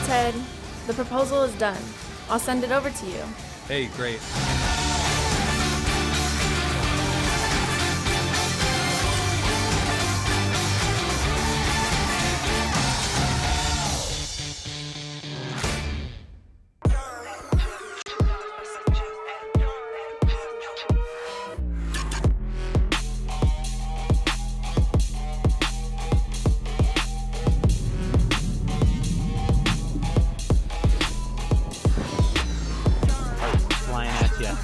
Ted. The proposal is done. I'll send it over to you. Hey, great. Flying at you.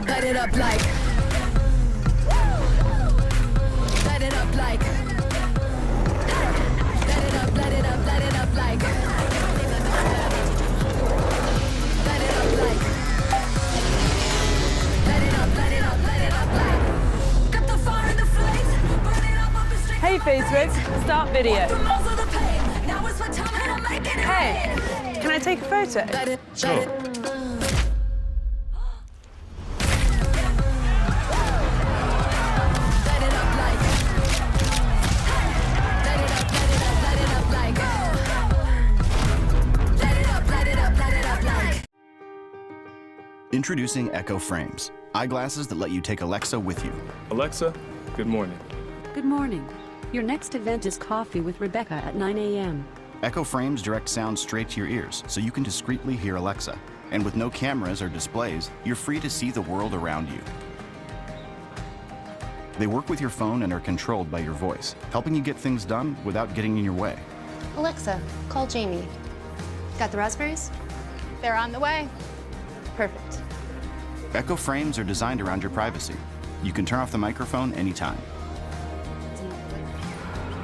Light it up like. Light it up like. Light it up, light it up, light it up like. Light it up like. Light it up, light it up, light it up like. Got the fire in the flames, burn it up up and straight. Hey Facebook, start video. Hey, can I take a photo? Sure. Introducing Echo Frames, eyeglasses that let you take Alexa with you. Alexa, good morning. Good morning. Your next event is Coffee with Rebecca at 9 a.m. Echo Frames direct sound straight to your ears, so you can discreetly hear Alexa. And with no cameras or displays, you're free to see the world around you. They work with your phone and are controlled by your voice, helping you get things done without getting in your way. Alexa, call Jamie. Got the raspberries? They're on the way. Perfect. Echo Frames are designed around your privacy. You can turn off the microphone anytime.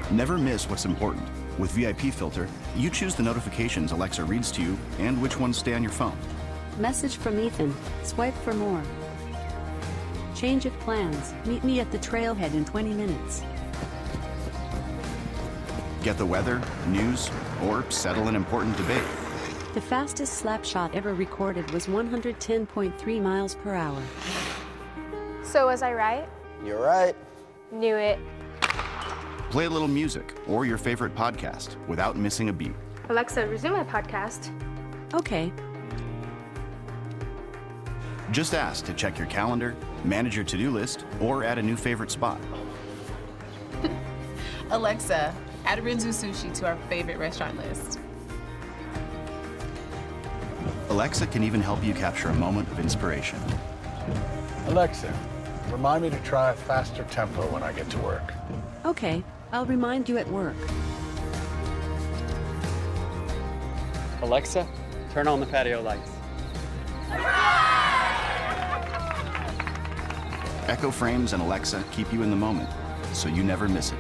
Never miss what's important. With VIP Filter, you choose the notifications Alexa reads to you and which ones stay on your phone. Message from Ethan. Swipe for more. Change of plans. Meet me at the trailhead in 20 minutes. Get the weather, news, or settle an important debate. The fastest slap shot ever recorded was 110.3 miles per hour. So was I right? You're right. Knew it. Play a little music or your favorite podcast without missing a beat. Alexa, resume my podcast. Okay. Just ask to check your calendar, manage your to-do list, or add a new favorite spot. Alexa, add Rinzu Sushi to our favorite restaurant list. Alexa can even help you capture a moment of inspiration. Alexa, remind me to try a faster tempo when I get to work. Okay, I'll remind you at work. Alexa, turn on the patio lights. Echo Frames and Alexa keep you in the moment, so you never miss it.